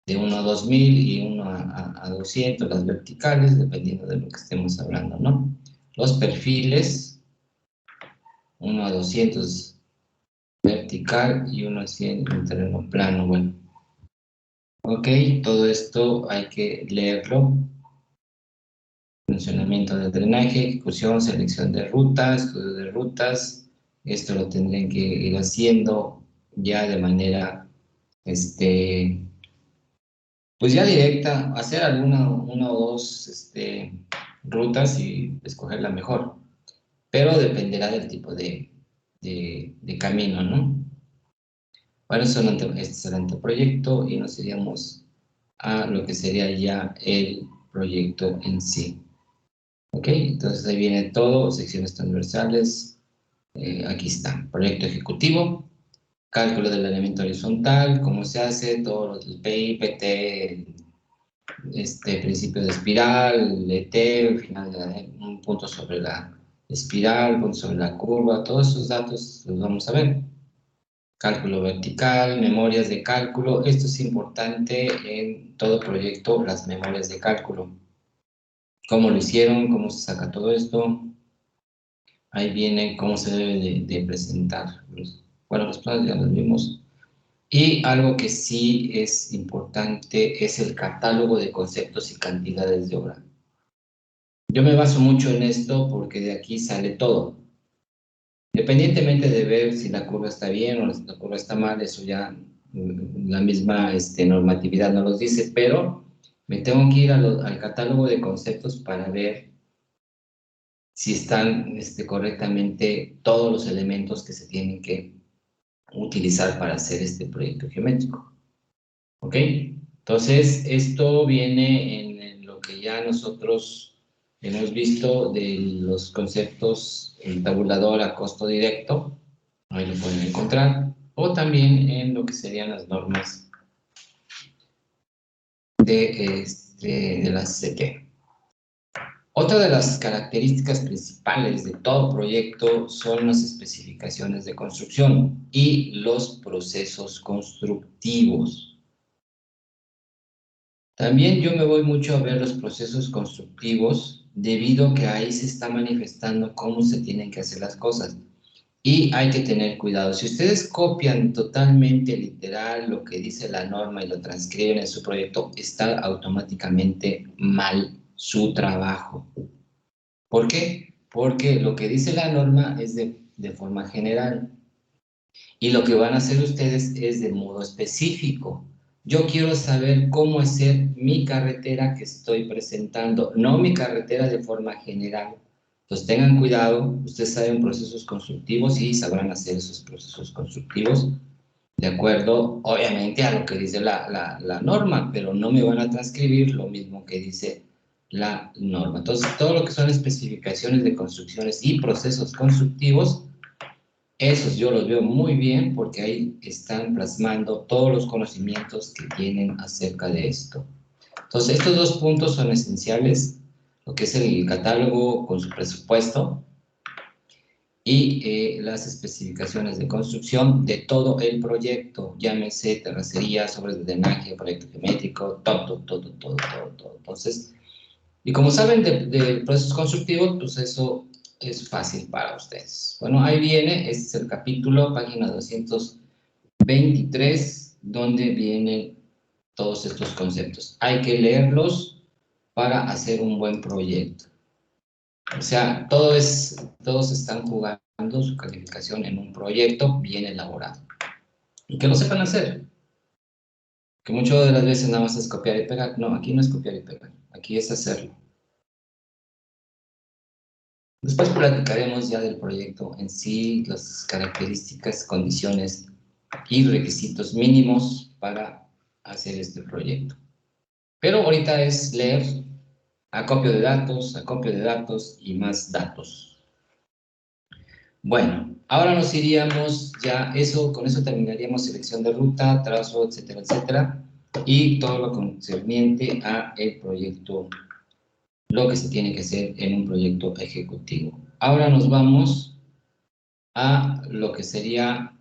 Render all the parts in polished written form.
de 1 a 2000 y 1 a 200, las verticales, dependiendo de lo que estemos hablando, ¿no? Los perfiles, 1 a 200 vertical y 1 a 100 en terreno plano, bueno. Ok, todo esto hay que leerlo. Funcionamiento del drenaje, ejecución, selección de rutas, estudio de rutas. Esto lo tendrán que ir haciendo ya de manera, pues ya directa, hacer una o dos rutas y escoger la mejor. Pero dependerá del tipo de camino, ¿no? Bueno, este es el anteproyecto y nos iríamos a lo que sería ya el proyecto en sí. ¿Ok? Entonces ahí viene todo, secciones transversales, aquí está, proyecto ejecutivo, cálculo del elemento horizontal, cómo se hace, todo el PI, PT, principio de espiral, ET, final un punto sobre la espiral, punto sobre la curva, todos esos datos los vamos a ver. Cálculo vertical, memorias de cálculo, esto es importante en todo proyecto, las memorias de cálculo. ¿Cómo lo hicieron? ¿Cómo se saca todo esto? Ahí viene cómo se debe de presentar. Bueno, los planos ya los vimos. Y algo que sí es importante es el catálogo de conceptos y cantidades de obra. Yo me baso mucho en esto porque de aquí sale todo. Independientemente de ver si la curva está bien o si la curva está mal, eso ya la misma normatividad no los dice, pero me tengo que ir al catálogo de conceptos para ver si están correctamente todos los elementos que se tienen que utilizar para hacer este proyecto geométrico. ¿Ok? Entonces, esto viene en lo que ya nosotros hemos visto de los conceptos, el tabulador a costo directo, ahí lo pueden encontrar, o también en lo que serían las normas de la CT. Otra de las características principales de todo proyecto son las especificaciones de construcción y los procesos constructivos. También yo me voy mucho a ver los procesos constructivos debido a que ahí se está manifestando cómo se tienen que hacer las cosas. Y hay que tener cuidado. Si ustedes copian totalmente literal lo que dice la norma y lo transcriben en su proyecto, está automáticamente mal su trabajo. ¿Por qué? Porque lo que dice la norma es de forma general y lo que van a hacer ustedes es de modo específico. Yo quiero saber cómo hacer mi carretera que estoy presentando, no mi carretera de forma general. Entonces tengan cuidado, ustedes saben procesos constructivos y sabrán hacer esos procesos constructivos de acuerdo, obviamente, a lo que dice la norma, pero no me van a transcribir lo mismo que dice la norma. Entonces, todo lo que son especificaciones de construcciones y procesos constructivos, esos yo los veo muy bien porque ahí están plasmando todos los conocimientos que tienen acerca de esto. Entonces, estos dos puntos son esenciales, lo que es el catálogo con su presupuesto y las especificaciones de construcción de todo el proyecto, llámese terracería, obras de drenaje, proyecto geométrico, todo. Entonces, y como saben de procesos constructivos, pues eso es fácil para ustedes. Bueno, ahí viene, este es el capítulo, página 223, donde vienen todos estos conceptos. Hay que leerlos para hacer un buen proyecto. O sea, todos están jugando su calificación en un proyecto bien elaborado. Y que lo sepan hacer. Que muchas de las veces nada más es copiar y pegar. No, aquí no es copiar y pegar. Aquí es hacerlo. Después platicaremos ya del proyecto en sí, las características, condiciones y requisitos mínimos para hacer este proyecto. Pero ahorita es leer acopio de datos y más datos. Bueno, ahora nos iríamos ya, con eso terminaríamos selección de ruta, trazo, etcétera, etcétera, y todo lo concerniente a el proyecto, lo que se tiene que hacer en un proyecto ejecutivo. Ahora nos vamos a lo que sería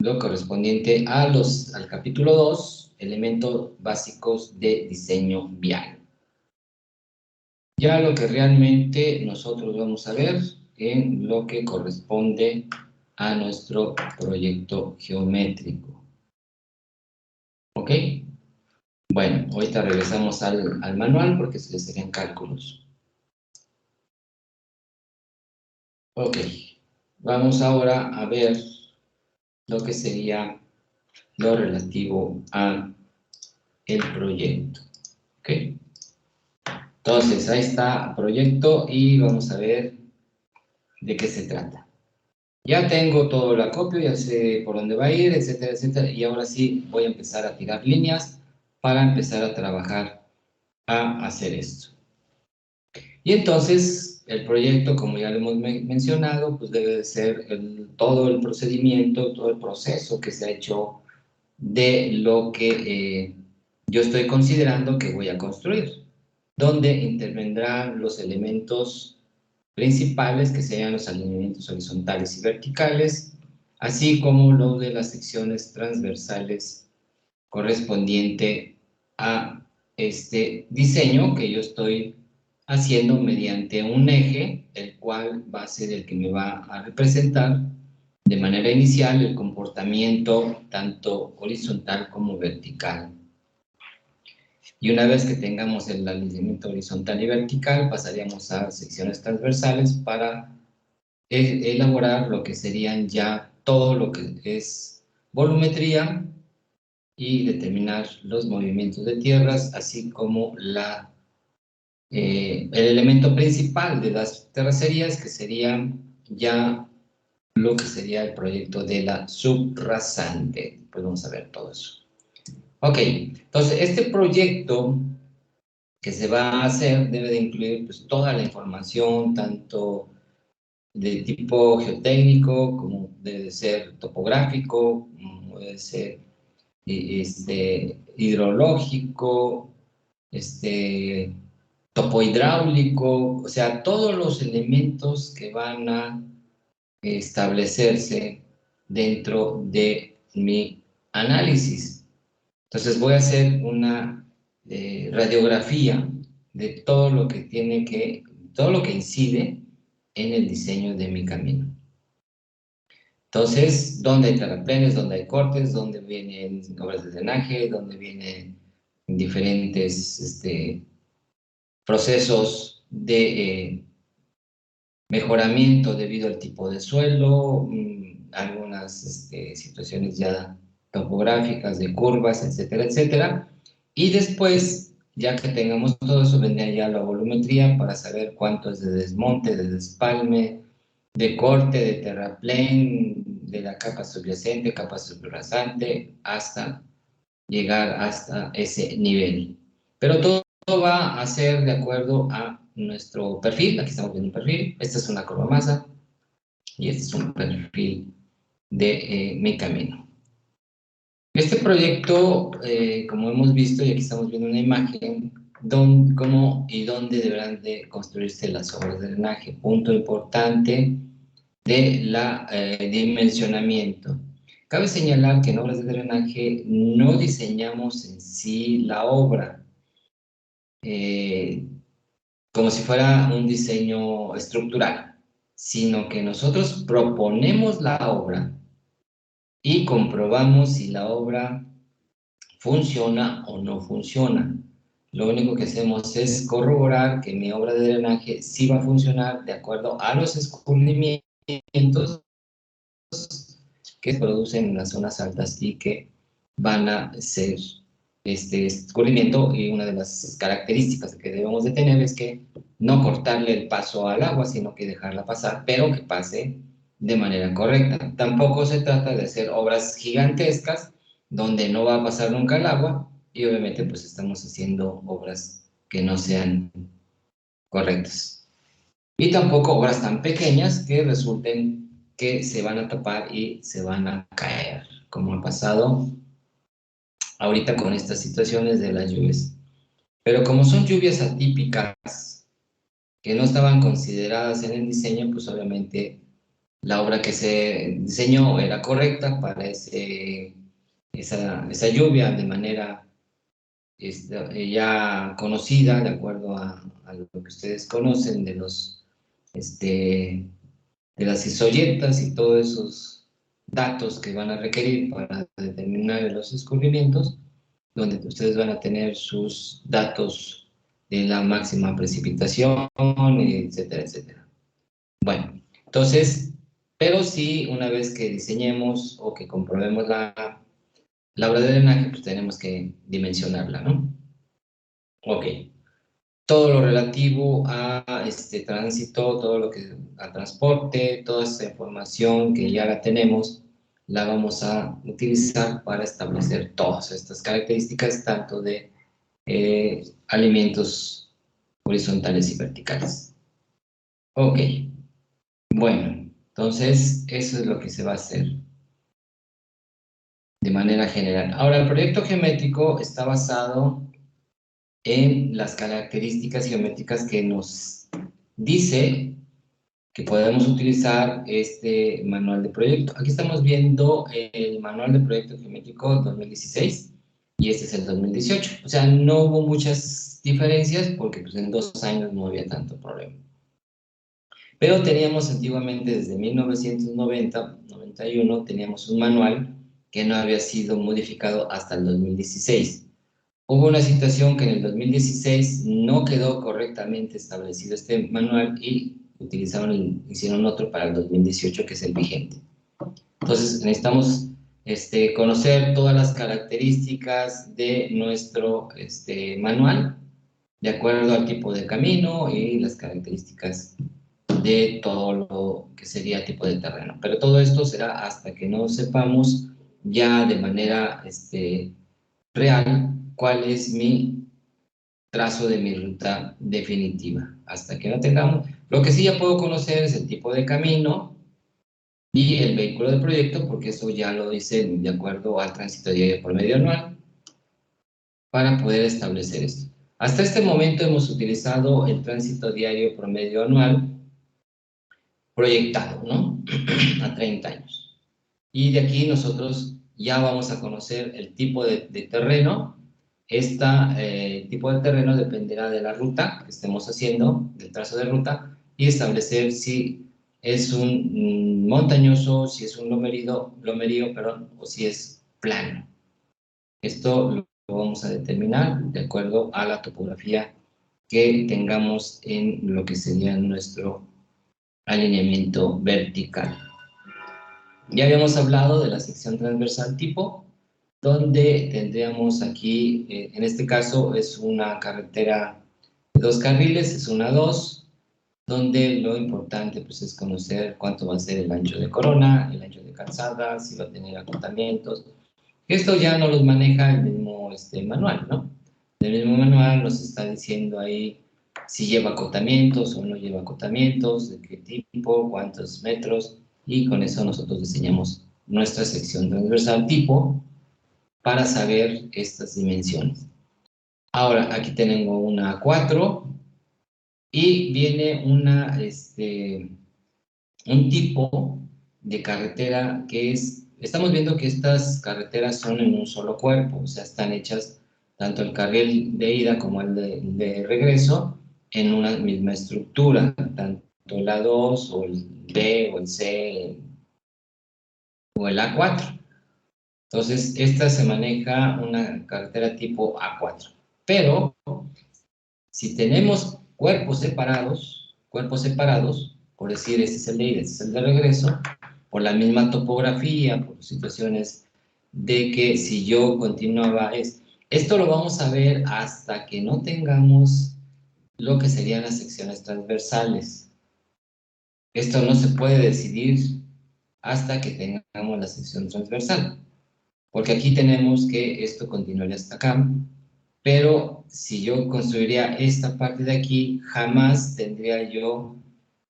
lo correspondiente al capítulo 2, elementos básicos de diseño vial. Ya lo que realmente nosotros vamos a ver en lo que corresponde a nuestro proyecto geométrico. ¿Ok? Bueno, ahorita regresamos al manual porque se les serían cálculos. Ok, vamos ahora a ver lo que sería lo relativo a el proyecto. ¿Ok? Entonces, ahí está proyecto y vamos a ver de qué se trata. Ya tengo todo el acopio, ya sé por dónde va a ir, etcétera, etcétera. Y ahora sí voy a empezar a tirar líneas para empezar a trabajar a hacer esto. Y entonces, el proyecto, como ya lo hemos mencionado, pues debe de ser todo el procedimiento, todo el proceso que se ha hecho de lo que yo estoy considerando que voy a construir, donde intervendrán los elementos principales, que serían los alineamientos horizontales y verticales, así como los de las secciones transversales correspondiente a este diseño que yo estoy haciendo mediante un eje, el cual va a ser el que me va a representar de manera inicial el comportamiento tanto horizontal como vertical. Y una vez que tengamos el alineamiento horizontal y vertical, pasaríamos a secciones transversales para elaborar lo que serían ya todo lo que es volumetría y determinar los movimientos de tierras, así como el elemento principal de las terracerías, que serían ya lo que sería el proyecto de la subrasante. Pues vamos a ver todo eso. Ok, entonces este proyecto que se va a hacer debe de incluir pues, toda la información, tanto de tipo geotécnico, como debe ser topográfico, como debe ser hidrológico, topohidráulico, o sea, todos los elementos que van a establecerse dentro de mi análisis. Entonces voy a hacer una radiografía de todo lo que todo lo que incide en el diseño de mi camino. Entonces, ¿dónde hay terraplenes, dónde hay cortes, dónde vienen obras de drenaje, dónde vienen diferentes procesos de mejoramiento debido al tipo de suelo, algunas situaciones ya topográficas, de curvas, etcétera, etcétera. Y después, ya que tengamos todo eso, vendría ya la volumetría para saber cuánto es de desmonte, de despalme, de corte, de terraplén, de la capa subyacente, capa subrasante, hasta llegar hasta ese nivel. Pero todo va a ser de acuerdo a nuestro perfil. Aquí estamos viendo un perfil. Esta es una curva masa y este es un perfil de mi camino. Este proyecto, como hemos visto, y aquí estamos viendo una imagen, cómo y dónde deberán de construirse las obras de drenaje. Punto importante de la dimensionamiento. Cabe señalar que en obras de drenaje no diseñamos en sí la obra como si fuera un diseño estructural, sino que nosotros proponemos la obra y comprobamos si la obra funciona o no funciona. Lo único que hacemos es corroborar que mi obra de drenaje sí va a funcionar de acuerdo a los escurrimientos que se producen en las zonas altas y que van a ser este escurrimiento, y una de las características que debemos de tener es que no cortarle el paso al agua, sino que dejarla pasar, pero que pase de manera correcta. Tampoco se trata de hacer obras gigantescas donde no va a pasar nunca el agua y obviamente pues estamos haciendo obras que no sean correctas. Y tampoco obras tan pequeñas que resulten que se van a tapar y se van a caer, como ha pasado ahorita con estas situaciones de las lluvias. Pero como son lluvias atípicas que no estaban consideradas en el diseño, pues obviamente la obra que se diseñó era correcta para esa lluvia de manera ya conocida, de acuerdo a lo que ustedes conocen de las isoyetas y todos esos datos que van a requerir para determinar los escurrimientos, donde ustedes van a tener sus datos de la máxima precipitación, etcétera, etcétera. Bueno, entonces, pero sí, una vez que diseñemos o que comprobemos la obra de drenaje, pues tenemos que dimensionarla, ¿no? Ok. Todo lo relativo a este tránsito, todo lo que a transporte, toda esa información que ya la tenemos, la vamos a utilizar para establecer todas estas características, tanto de alimentos horizontales y verticales. Ok, bueno, entonces eso es lo que se va a hacer de manera general. Ahora, el proyecto geométrico está basado en las características geométricas que nos dice que podemos utilizar este manual de proyecto. Aquí estamos viendo el manual de proyecto geométrico 2016 y este es el 2018. O sea, no hubo muchas diferencias porque pues, en 2 años no había tanto problema. Pero teníamos antiguamente, desde 1990-91, teníamos un manual que no había sido modificado hasta el 2016. Hubo una situación que en el 2016 no quedó correctamente establecido este manual y hicieron otro para el 2018 que es el vigente. Entonces necesitamos conocer todas las características de nuestro manual de acuerdo al tipo de camino y las características de todo lo que sería tipo de terreno. Pero todo esto será hasta que no sepamos ya de manera real cuál es mi trazo de mi ruta definitiva. Hasta que no tengamos, lo que sí ya puedo conocer es el tipo de camino y el vehículo de proyecto, porque eso ya lo dice de acuerdo al tránsito diario por medio anual, para poder establecer esto. Hasta este momento hemos utilizado el tránsito diario promedio anual proyectado, ¿no? A 30 años. Y de aquí nosotros ya vamos a conocer el tipo de terreno. Este tipo de terreno dependerá de la ruta que estemos haciendo, del trazo de ruta, y establecer si es un montañoso, si es un lomerío, perdón, o si es plano. Esto lo vamos a determinar de acuerdo a la topografía que tengamos en lo que sería nuestro alineamiento vertical. Ya habíamos hablado de la sección transversal tipo, donde tendríamos aquí, en este caso es una carretera de 2 carriles, es una 2, donde lo importante pues, es conocer cuánto va a ser el ancho de corona, el ancho de calzada, si va a tener acotamientos. Esto ya no los maneja el mismo manual, ¿no? El mismo manual nos está diciendo ahí si lleva acotamientos o no lleva acotamientos, de qué tipo, cuántos metros, y con eso nosotros diseñamos nuestra sección transversal tipo para saber estas dimensiones. Ahora, aquí tengo una 4 y viene un tipo de carretera que estamos viendo que estas carreteras son en un solo cuerpo, o sea, están hechas tanto el carril de ida como el de regreso en una misma estructura, tanto la 2 o el B o el C o el A4. Entonces, esta se maneja una carretera tipo A4. Pero, si tenemos cuerpos separados, por decir, este es el de ida, este es el de regreso, por la misma topografía, por situaciones de que si yo continuaba esto lo vamos a ver hasta que no tengamos lo que serían las secciones transversales. Esto no se puede decidir hasta que tengamos la sección transversal, porque aquí tenemos que esto continuaría hasta acá, pero si yo construiría esta parte de aquí, jamás tendría yo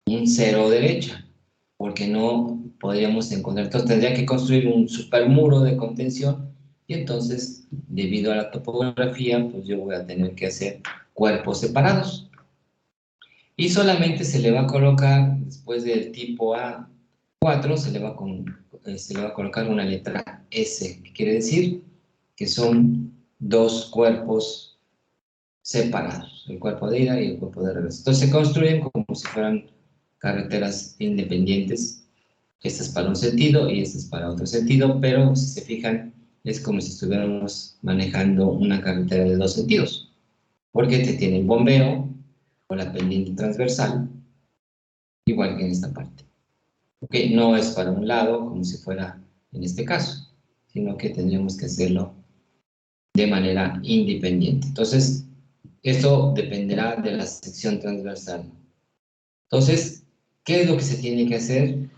un cero derecha, porque no podríamos encontrar. Entonces tendría que construir un supermuro de contención y entonces, debido a la topografía, pues yo voy a tener que hacer cuerpos separados. Y solamente se le va a colocar, después del tipo A, 4 se le va a colocar una letra S, que quiere decir que son dos cuerpos separados, el cuerpo de ida y el cuerpo de regreso. Entonces se construyen como si fueran carreteras independientes. Esta es para un sentido y esta es para otro sentido, pero si se fijan, es como si estuviéramos manejando una carretera de dos sentidos, porque te tiene el bombeo o la pendiente transversal, igual que en esta parte. ¿Okay? No es para un lado, como si fuera en este caso, sino que tendríamos que hacerlo de manera independiente. Entonces, esto dependerá de la sección transversal. Entonces, ¿qué es lo que se tiene que hacer?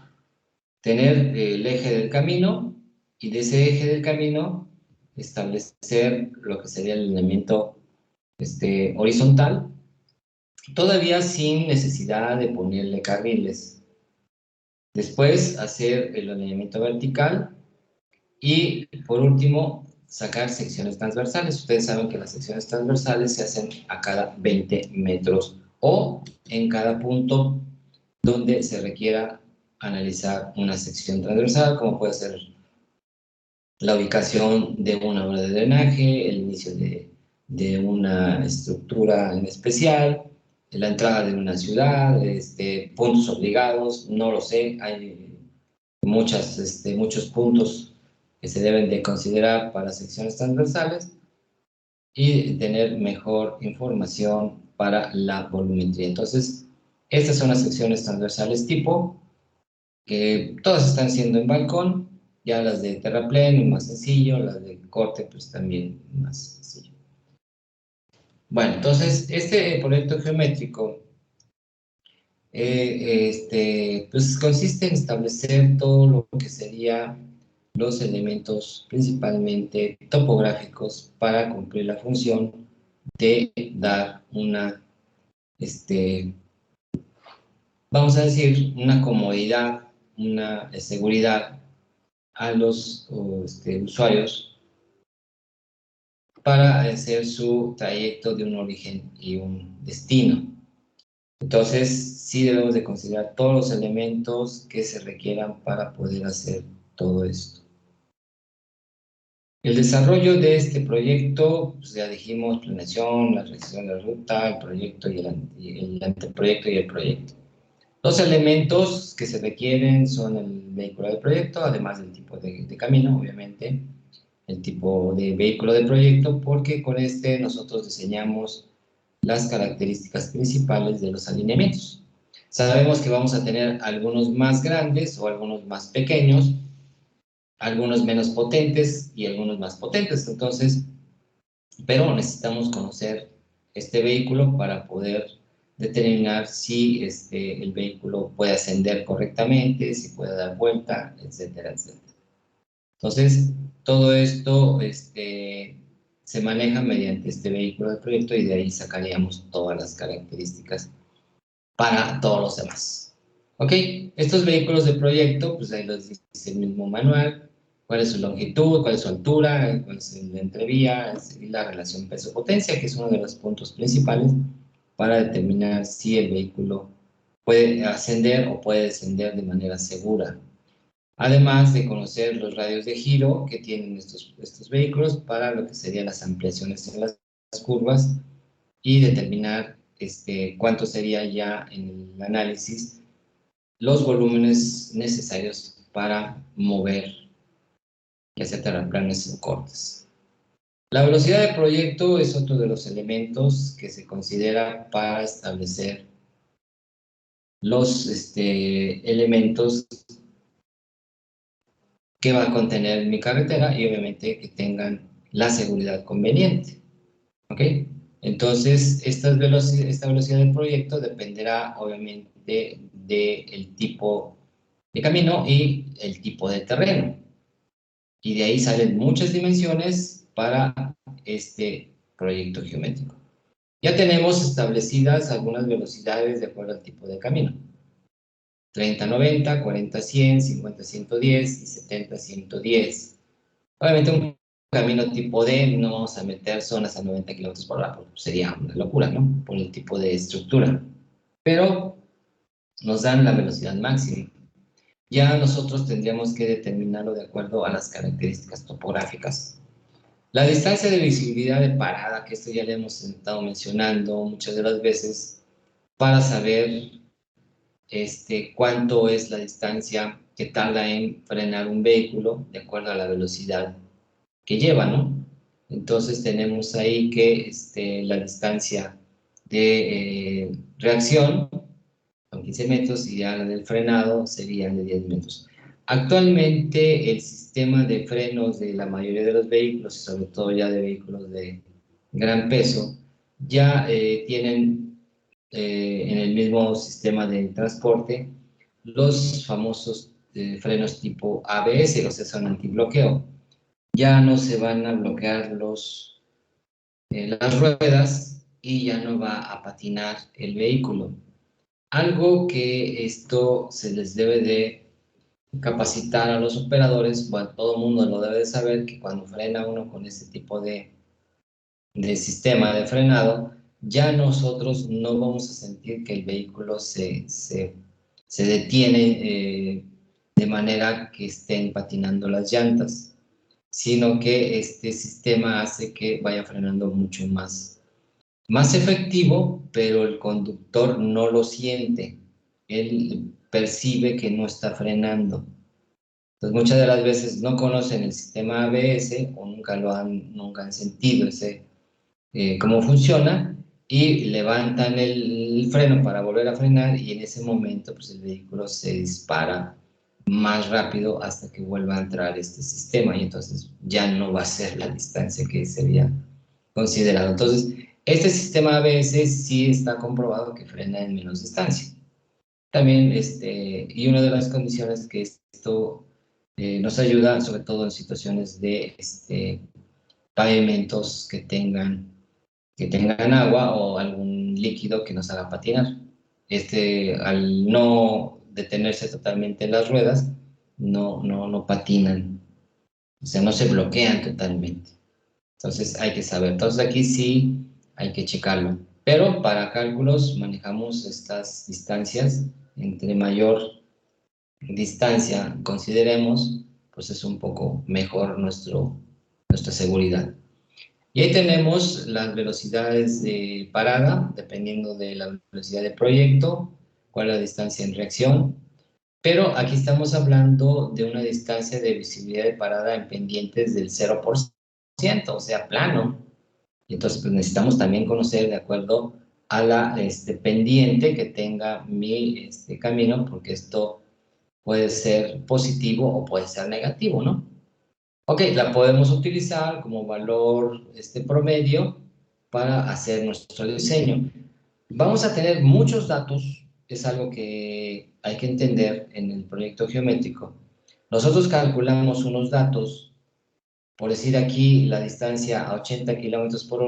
Tener el eje del camino y de ese eje del camino establecer lo que sería el lineamiento horizontal, todavía sin necesidad de ponerle carriles. Después hacer el alineamiento vertical y por último sacar secciones transversales. Ustedes saben que las secciones transversales se hacen a cada 20 metros o en cada punto donde se requiera analizar una sección transversal, como puede ser la ubicación de una obra de drenaje, el inicio de una estructura en especial, la entrada de una ciudad, puntos obligados, no lo sé, hay muchos puntos que se deben de considerar para secciones transversales y tener mejor información para la volumetría. Entonces, estas son las secciones transversales tipo, que todas están siendo en balcón, ya las de terraplén más sencillo, las de corte pues también más sencillo. Bueno, entonces este proyecto geométrico pues consiste en establecer todo lo que sería los elementos principalmente topográficos para cumplir la función de dar una, vamos a decir, una comodidad, una seguridad a los usuarios para hacer su trayecto de un origen y un destino. Entonces, sí debemos de considerar todos los elementos que se requieran para poder hacer todo esto. El desarrollo de este proyecto, pues ya dijimos, planeación, la realización de la ruta, el proyecto y el anteproyecto y el proyecto. Los elementos que se requieren son el vehículo del proyecto, además del tipo de camino, obviamente, el tipo de vehículo de proyecto, porque con este nosotros diseñamos las características principales de los alineamientos. Sabemos que vamos a tener algunos más grandes o algunos más pequeños, algunos menos potentes y algunos más potentes, entonces, pero necesitamos conocer este vehículo para poder determinar si el vehículo puede ascender correctamente, si puede dar vuelta, etcétera, etcétera. Entonces, todo esto se maneja mediante este vehículo de proyecto y de ahí sacaríamos todas las características para todos los demás. ¿Ok? Estos vehículos de proyecto, pues ahí los dice el mismo manual, cuál es su longitud, cuál es su altura, cuál es la entrevía, y la relación peso-potencia, que es uno de los puntos principales para determinar si el vehículo puede ascender o puede descender de manera segura. Además de conocer los radios de giro que tienen estos vehículos para lo que serían las ampliaciones en las curvas y determinar cuánto sería ya en el análisis los volúmenes necesarios para mover, ya sea terraplanes o cortes. La velocidad de proyecto es otro de los elementos que se considera para establecer los elementos que va a contener mi carretera y obviamente que tengan la seguridad conveniente. ¿Ok? Entonces, esta velocidad del proyecto dependerá obviamente del tipo de camino y el tipo de terreno. Y de ahí salen muchas dimensiones para este proyecto geométrico. Ya tenemos establecidas algunas velocidades de acuerdo al tipo de camino. 30-90, 40-100, 50-110 y 70-110. Obviamente un camino tipo D no vamos a meter zonas a 90 kilómetros por hora, porque sería una locura, ¿no? Por el tipo de estructura. Pero nos dan la velocidad máxima. ya nosotros tendríamos que determinarlo de acuerdo a las características topográficas. La distancia de visibilidad de parada, que esto ya le hemos estado mencionando muchas de las veces, para saber cuánto es la distancia que tarda en frenar un vehículo de acuerdo a la velocidad que lleva, ¿no? Entonces tenemos ahí que la distancia de reacción son 15 metros y ya la del frenado serían de 10 metros. Actualmente el sistema de frenos de la mayoría de los vehículos, sobre todo ya de vehículos de gran peso, ya tienen en el mismo sistema de transporte los famosos frenos tipo ABS, o sea, son antibloqueo. Ya no se van a bloquear las ruedas y ya no va a patinar el vehículo. Algo que esto se les debe de capacitar a los operadores, bueno, todo el mundo lo debe de saber, que cuando frena uno con este tipo de sistema de frenado, ya nosotros no vamos a sentir que el vehículo se detiene de manera que estén patinando las llantas, sino que este sistema hace que vaya frenando mucho más efectivo, pero el conductor no lo siente. Él percibe que no está frenando. Entonces, muchas de las veces no conocen el sistema ABS o nunca han sentido cómo funciona y levantan el freno para volver a frenar y en ese momento pues el vehículo se dispara más rápido hasta que vuelva a entrar este sistema y entonces ya no va a ser la distancia que sería considerado. Entonces, este sistema ABS sí está comprobado que frena en menos distancia. También, y una de las condiciones que esto nos ayuda, sobre todo en situaciones de pavimentos que tengan agua o algún líquido que nos haga patinar. Al no detenerse totalmente las ruedas, no patinan, o sea, no se bloquean totalmente. Entonces hay que saber. Entonces aquí sí hay que checarlo. Pero para cálculos manejamos estas distancias. Entre mayor distancia consideremos, pues es un poco mejor nuestra seguridad. Y ahí tenemos las velocidades de parada, dependiendo de la velocidad de proyecto, cuál es la distancia en reacción. Pero aquí estamos hablando de una distancia de visibilidad de parada en pendientes del 0%, o sea, plano. Y entonces pues, necesitamos también conocer de acuerdo a la pendiente que tenga mi camino, porque esto puede ser positivo o puede ser negativo, ¿no? Ok, la podemos utilizar como valor promedio para hacer nuestro diseño. Vamos a tener muchos datos, es algo que hay que entender en el proyecto geométrico. Nosotros calculamos unos datos, por decir aquí la distancia a 80 kilómetros por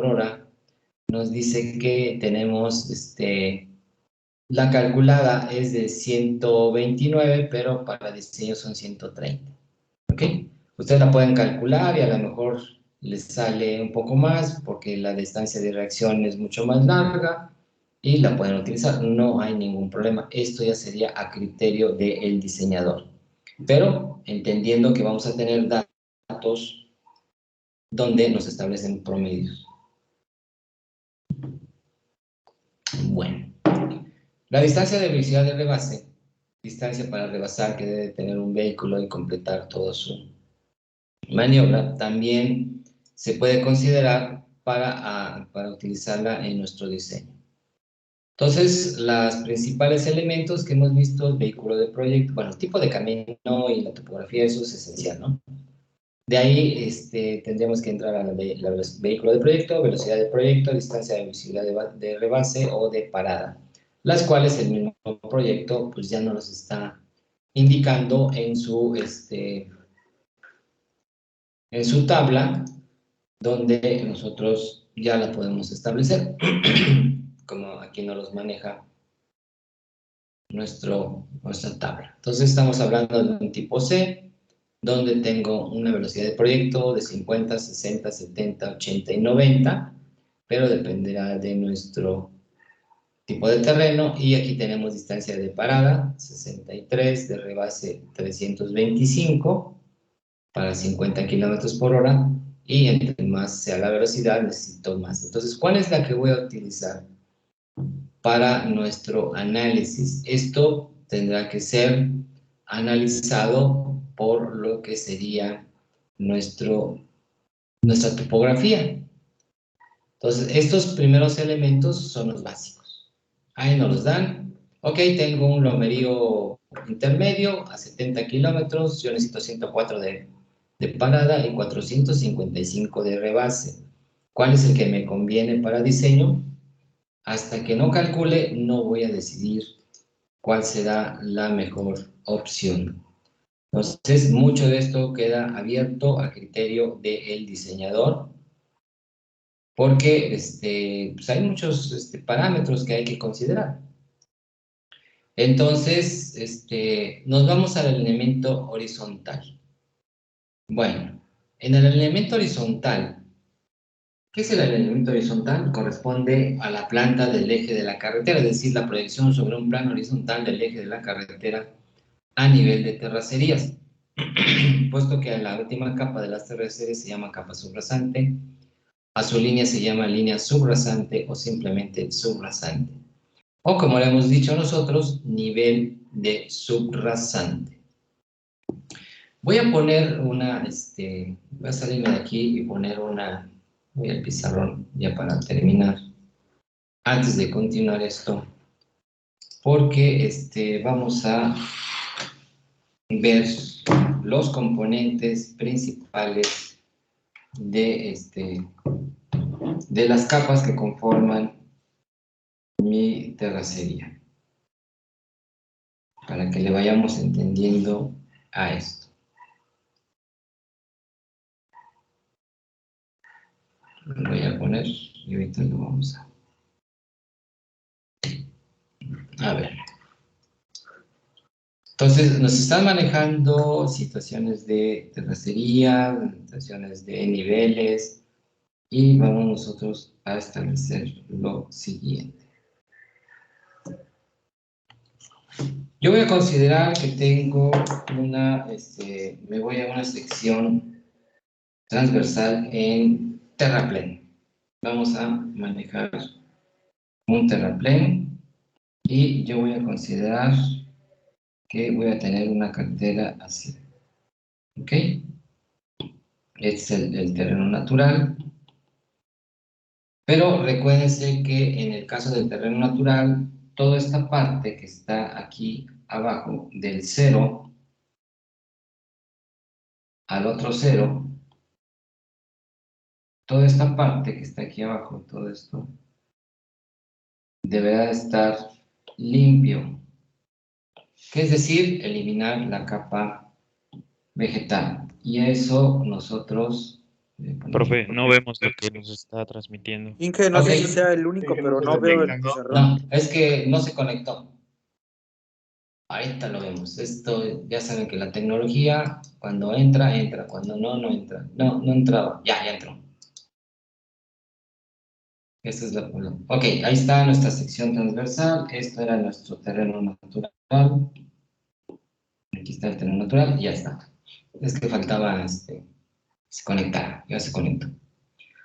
hora, nos dice que tenemos, la calculada es de 129, pero para diseño son 130. ¿Ok? Ustedes la pueden calcular y a lo mejor les sale un poco más porque la distancia de reacción es mucho más larga y la pueden utilizar. No hay ningún problema. Esto ya sería a criterio del diseñador. Pero entendiendo que vamos a tener datos donde nos establecen promedios. Bueno, la distancia de velocidad de rebase, distancia para rebasar que debe tener un vehículo y completar todo su maniobra, también se puede considerar para utilizarla en nuestro diseño. Entonces, los principales elementos que hemos visto, el vehículo de proyecto, bueno, el tipo de camino y la topografía, eso es esencial, ¿no? De ahí tendríamos que entrar a la vehículo de proyecto, velocidad de proyecto, distancia de visibilidad de rebase o de parada, las cuales el mismo proyecto pues ya nos los está indicando en su tabla, donde nosotros ya la podemos establecer, como aquí nos los maneja nuestra tabla. Entonces estamos hablando de un tipo C, donde tengo una velocidad de proyecto de 50, 60, 70, 80 y 90, pero dependerá de nuestro tipo de terreno, y aquí tenemos distancia de parada, 63, de rebase 325 para 50 kilómetros por hora, y entre más sea la velocidad, necesito más. Entonces, ¿cuál es la que voy a utilizar para nuestro análisis? Esto tendrá que ser analizado por lo que sería nuestra topografía. Entonces, estos primeros elementos son los básicos. Ahí nos los dan. Ok, tengo un lomerío intermedio a 70 kilómetros, yo necesito 104 de parada y 455 de rebase. ¿Cuál es el que me conviene para diseño? Hasta que no calcule, no voy a decidir cuál será la mejor opción. Entonces, mucho de esto queda abierto a criterio del diseñador, porque pues hay muchos parámetros que hay que considerar. Entonces, nos vamos al elemento horizontal. Bueno, en el elemento horizontal, ¿qué es el elemento horizontal? Corresponde a la planta del eje de la carretera, es decir, la proyección sobre un plano horizontal del eje de la carretera a nivel de terracerías. Puesto que la última capa de las terracerías se llama capa subrasante, a su línea se llama línea subrasante o simplemente subrasante. O como le hemos dicho nosotros, nivel de subrasante. Voy a poner voy a salirme de aquí y poner voy al pizarrón ya para terminar, antes de continuar esto, porque vamos a ver los componentes principales de las capas que conforman mi terracería, para que le vayamos entendiendo a esto. Lo voy a poner y ahorita lo vamos a ver. Entonces, nos están manejando situaciones de terracería, situaciones de niveles, y vamos nosotros a establecer lo siguiente. Yo voy a considerar que tengo me voy a una sección transversal en terraplén. Vamos a manejar un terraplén y yo voy a considerar que voy a tener una carretera así. ¿Ok? Este es el terreno natural. Pero recuérdense que en el caso del terreno natural, toda esta parte que está aquí abajo, del 0 al otro 0, toda esta parte que está aquí abajo, todo esto, deberá estar limpio. Que es decir, eliminar la capa vegetal. Y eso nosotros... Profe, no vemos lo que nos está transmitiendo. Inge, no sé si Ok. sea el único, pero no veo el pizarrón. No, es que no se conectó. Ahorita lo vemos. Esto, ya saben que la tecnología, cuando entra, entra. Cuando no, no entra. No, no entraba. Ya entró. Esta es la problema. Ok, ahí está nuestra sección transversal. Esto era nuestro terreno natural. Aquí está el terreno natural y ya está. Es que faltaba se conectara. Ya se conectó.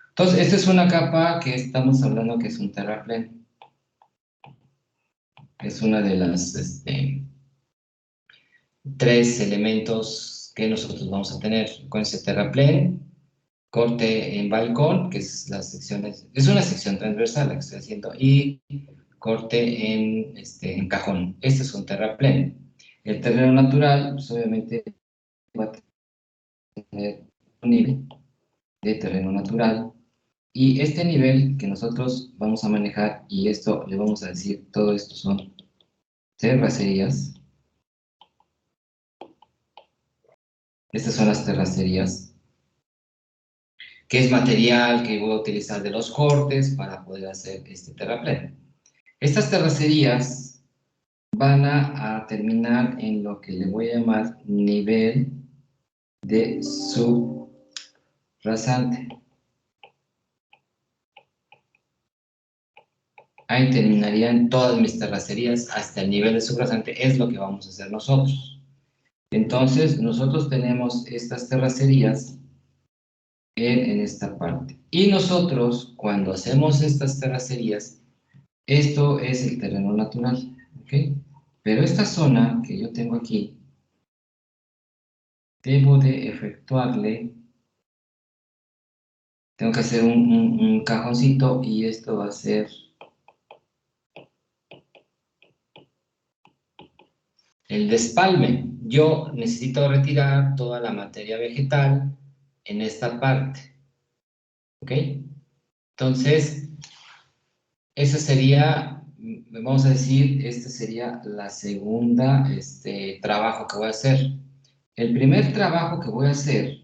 Entonces, esta es una capa que estamos hablando que es un terraplén. Es una de las tres elementos que nosotros vamos a tener con ese terraplén. Corte en balcón, que es es una sección transversal la que estoy haciendo, y corte en cajón. Este es un terraplén. El terreno natural, pues obviamente va a tener un nivel de terreno natural, y este nivel que nosotros vamos a manejar, y esto le vamos a decir, todo esto son terracerías. Estas son las terracerías, que es material que voy a utilizar de los cortes para poder hacer este terraplén. Estas terracerías van a terminar en lo que le voy a llamar nivel de subrasante. Ahí terminarían todas mis terracerías hasta el nivel de subrasante, es lo que vamos a hacer nosotros. Entonces, nosotros tenemos estas terracerías en esta parte. Y nosotros, cuando hacemos estas terracerías, esto es el terreno natural, ¿ok? Pero esta zona que yo tengo aquí, debo de efectuarle, tengo que hacer un cajoncito y esto va a ser el despalme. Yo necesito retirar toda la materia vegetal en esta parte, ¿ok? Entonces, esa sería, vamos a decir, este sería la segunda trabajo que voy a hacer. El primer trabajo que voy a hacer,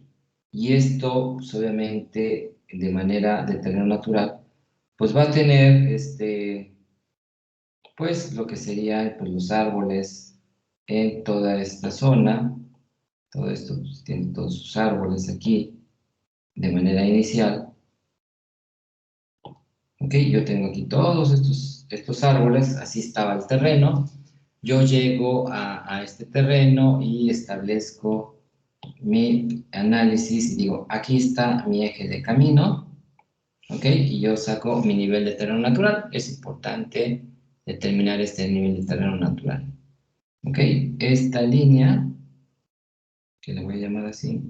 y esto pues, obviamente de manera de terreno natural, pues va a tener pues lo que serían pues, los árboles en toda esta zona. Todo esto pues, tiene todos sus árboles aquí de manera inicial. Ok, yo tengo aquí todos estos árboles, así estaba el terreno. Yo llego a este terreno y establezco mi análisis y digo, aquí está mi eje de camino, ¿ok? Y yo saco mi nivel de terreno natural. Es importante determinar este nivel de terreno natural, ¿ok? Esta línea, que le voy a llamar así,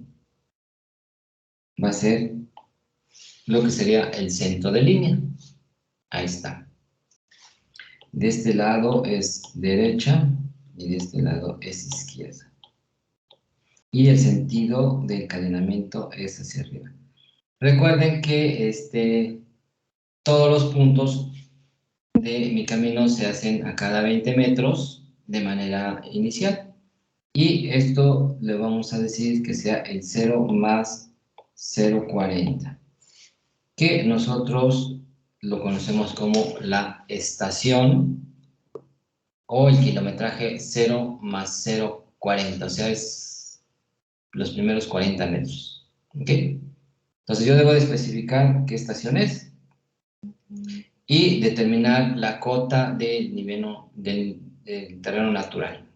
va a ser lo que sería el centro de línea. Ahí está. De este lado es derecha y de este lado es izquierda. Y el sentido de encadenamiento es hacia arriba. Recuerden que todos los puntos de mi camino se hacen a cada 20 metros de manera inicial. Y esto le vamos a decir que sea el 0 más 0,40, que nosotros lo conocemos como la estación o el kilometraje 0 más 0,40, o sea, es los primeros 40 metros. ¿Ok? Entonces yo debo de especificar qué estación es y determinar la cota del nivel del terreno natural.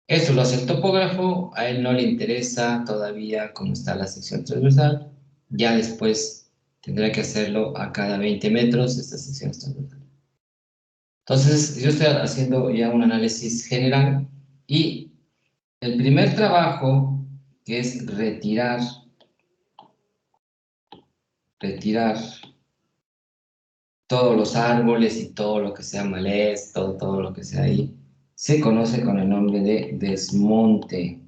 Esto lo hace el topógrafo, a él no le interesa todavía cómo está la sección transversal, ya después tendrá que hacerlo a cada 20 metros esta sección transversal. Entonces yo estoy haciendo ya un análisis general y el primer trabajo, que es retirar todos los árboles y todo lo que sea maleza, todo lo que sea ahí, se conoce con el nombre de desmonte.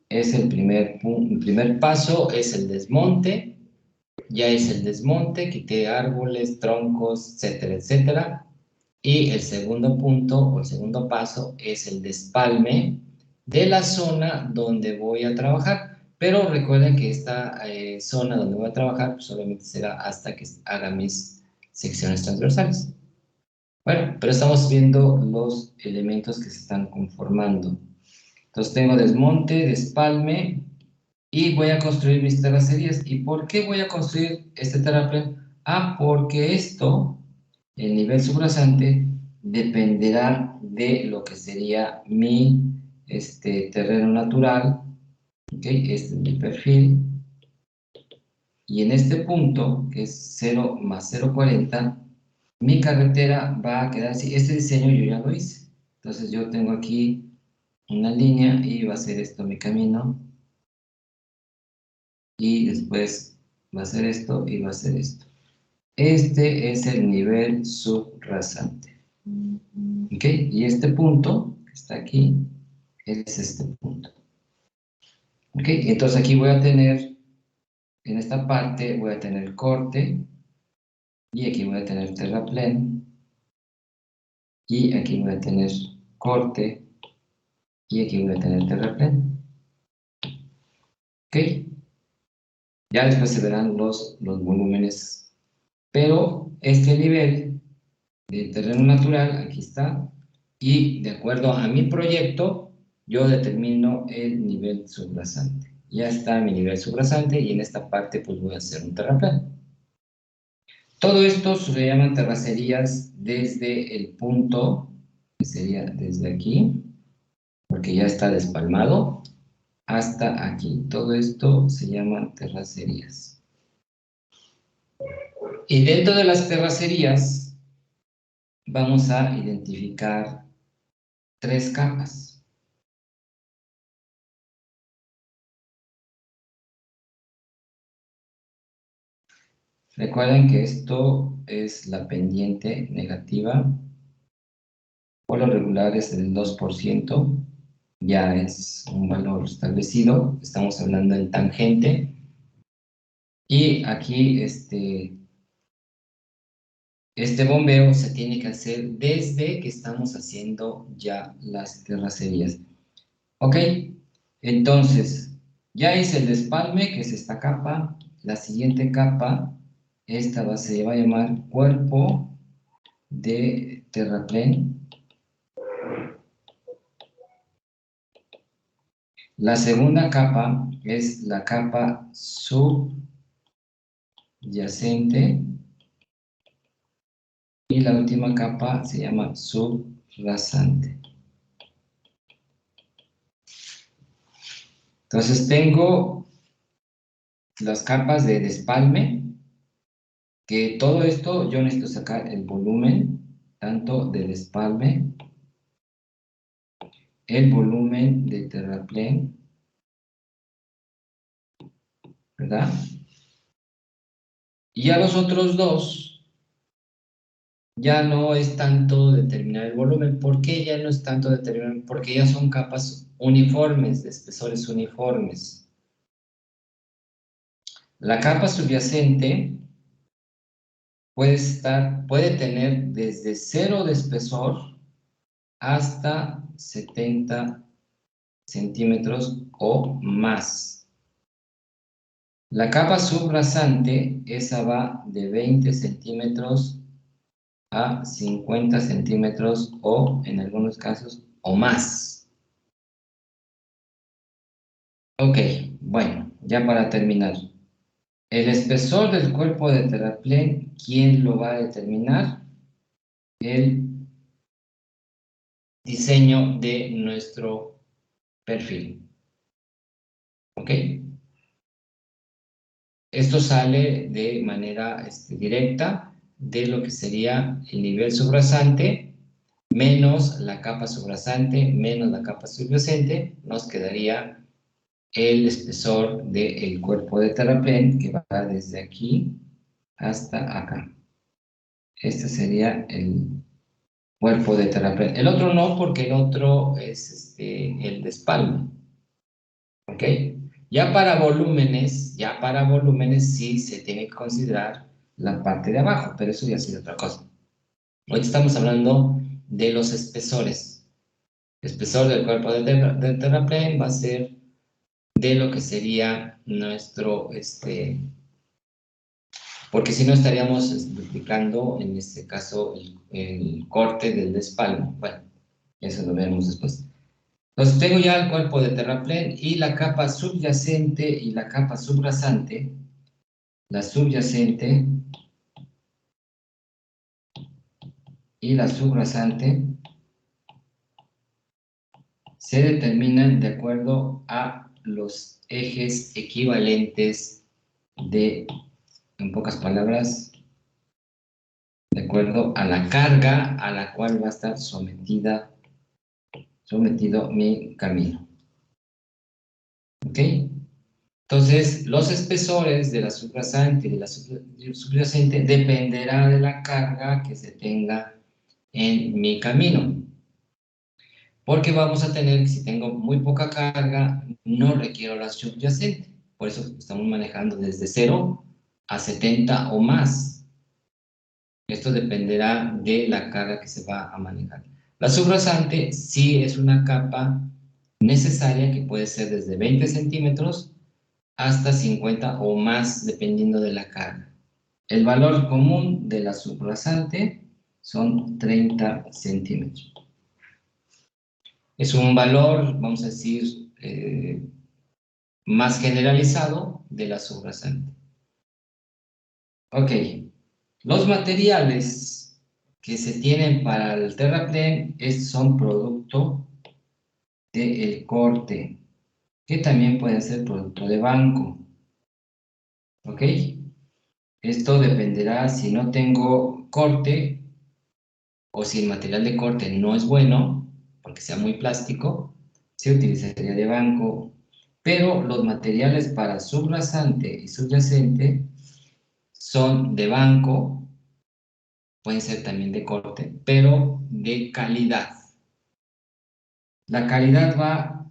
Es el primer paso, es el desmonte. Ya hice el desmonte, quité árboles, troncos, etcétera, etcétera. Y el segundo punto o el segundo paso es el despalme de la zona donde voy a trabajar. Pero recuerden que esta zona donde voy a trabajar pues solamente será hasta que haga mis secciones transversales. Bueno, pero estamos viendo los elementos que se están conformando. Entonces tengo desmonte, despalme y voy a construir mis terracerías. ¿Y por qué voy a construir este terraplén? Ah, porque esto, el nivel subrasante, dependerá de lo que sería mi terreno natural. ¿Ok? Este es mi perfil. Y en este punto, que es 0 más 0,40, mi carretera va a quedar así. Este diseño yo ya lo hice. Entonces yo tengo aquí una línea y va a ser esto mi camino. Y después va a ser esto y va a ser esto. Este es el nivel subrasante. ¿Ok? Y este punto que está aquí es este punto. ¿Ok? Entonces aquí voy a tener, en esta parte voy a tener corte y aquí voy a tener terraplén y aquí voy a tener corte y aquí voy a tener terraplén. ¿Ok? Ya después se verán los volúmenes. Pero este nivel de terreno natural, aquí está, y de acuerdo a mi proyecto, yo determino el nivel subrasante. Ya está mi nivel subrasante y en esta parte pues voy a hacer un terraplén. Todo esto se llaman terracerías desde el punto, que sería desde aquí, porque ya está despalmado, hasta aquí. Todo esto se llaman terracerías. Y dentro de las terracerías vamos a identificar 3 capas. Recuerden que esto es la pendiente negativa. Por lo regular es del 2%. Ya es un valor establecido. Estamos hablando del tangente. Y aquí este bombeo se tiene que hacer desde que estamos haciendo ya las terracerías. Ok, entonces ya hice el despalme, que es esta capa. La siguiente capa, esta se va a llamar cuerpo de terraplén. La segunda capa es la capa subyacente. Y la última capa se llama subrasante. Entonces tengo las capas de despalme, que todo esto yo necesito sacar el volumen, tanto de despalme, el volumen de terraplén, ¿verdad? Y a los otros dos ya no es tanto determinar el volumen. ¿Por qué ya no es tanto determinar? Porque ya son capas uniformes, de espesores uniformes. La capa subyacente puede tener desde 0 de espesor hasta 70 centímetros o más. La capa subrasante, esa va de 20 centímetros a 50 centímetros o, en algunos casos, o más. Ok, bueno, ya para terminar. El espesor del cuerpo de terraplén, ¿quién lo va a determinar? El diseño de nuestro perfil. ¿Ok? Esto sale de manera directa de lo que sería el nivel subrasante menos la capa subrasante menos la capa subyacente, nos quedaría el espesor del cuerpo de terraplén que va desde aquí hasta acá. Este sería el cuerpo de terraplén. El otro no, porque el otro es el despalme. ¿Ok? Ya para volúmenes sí se tiene que considerar la parte de abajo, pero eso ya sería otra cosa. Hoy estamos hablando de los espesores. El espesor del cuerpo del terraplén va a ser de lo que sería nuestro, porque si no estaríamos duplicando en este caso el corte del despalme. Bueno, eso lo veremos después. Entonces tengo ya el cuerpo de terraplén y la capa subyacente y la capa subrasante. La subyacente y la subrasante se determinan de acuerdo a los ejes equivalentes de, en pocas palabras, de acuerdo a la carga a la cual va a estar sometido mi camino. ¿Ok? Entonces, los espesores de la subrasante y de la subyacente dependerá de la carga que se tenga en mi camino. Porque vamos a tener, si tengo muy poca carga, no requiero la subyacente. Por eso estamos manejando desde 0 a 70 o más. Esto dependerá de la carga que se va a manejar. La subrasante sí es una capa necesaria que puede ser desde 20 centímetros hasta 50 o más dependiendo de la carga. El valor común de la subrasante son 30 centímetros. Es un valor, vamos a decir, más generalizado de la subrasante. Ok, Los materiales que se tienen para el terraplén son producto del corte, que también pueden ser producto de banco. ¿Ok? Esto dependerá si no tengo corte o si el material de corte no es bueno, porque sea muy plástico, se utilizaría de banco. Pero los materiales para subrasante y subyacente son de banco, pueden ser también de corte, pero de calidad. La calidad va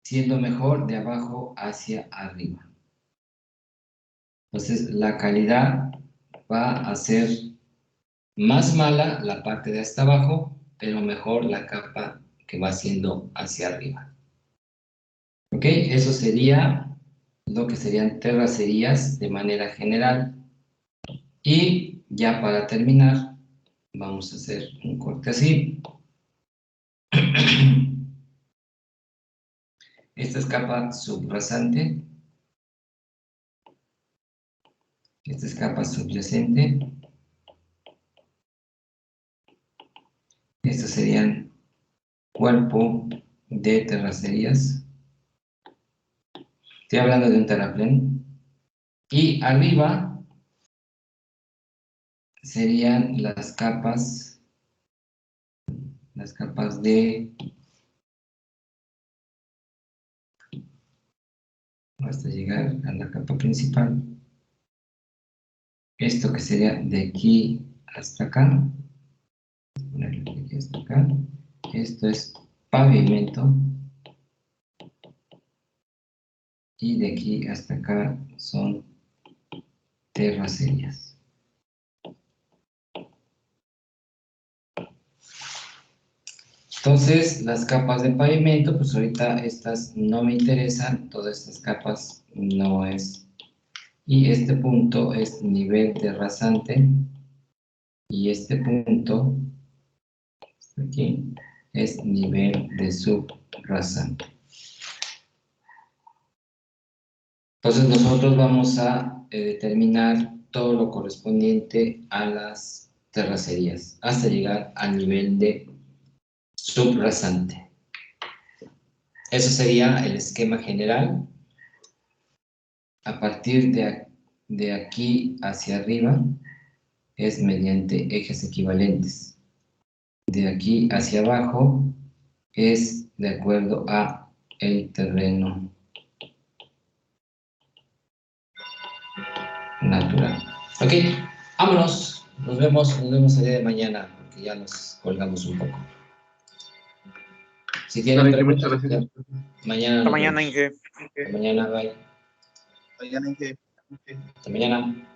siendo mejor de abajo hacia arriba. Entonces, la calidad va a ser más mala la parte de hasta abajo, pero mejor la capa que va siendo hacia arriba. ¿Ok? Eso sería lo que serían terracerías de manera general. Y ya para terminar, vamos a hacer un corte así. Esta es capa subrasante. Esta es capa subyacente. Estos serían cuerpo de terracerías. Estoy hablando de un terraplén. Y arriba serían las capas de, hasta llegar a la capa principal. Esto que sería de aquí hasta acá. Ponerlo de aquí hasta acá. Esto es pavimento. Y de aquí hasta acá son terracerías. Entonces, las capas de pavimento, pues ahorita estas no me interesan, todas estas capas no es. Y este punto es nivel de rasante. Y este punto, aquí, es nivel de subrasante. Entonces, nosotros vamos a determinar todo lo correspondiente a las terracerías, hasta llegar al nivel de subrasante. Eso sería el esquema general. A partir de aquí hacia arriba es mediante ejes equivalentes. De aquí hacia abajo es de acuerdo a el terreno natural. Ok, vámonos. Nos vemos el día de mañana, porque ya nos colgamos un poco. Si tienen preguntas, muchas gracias. mañana. Hasta mañana, Inge. Hasta mañana, bye. Mañana, Inge. Hasta mañana.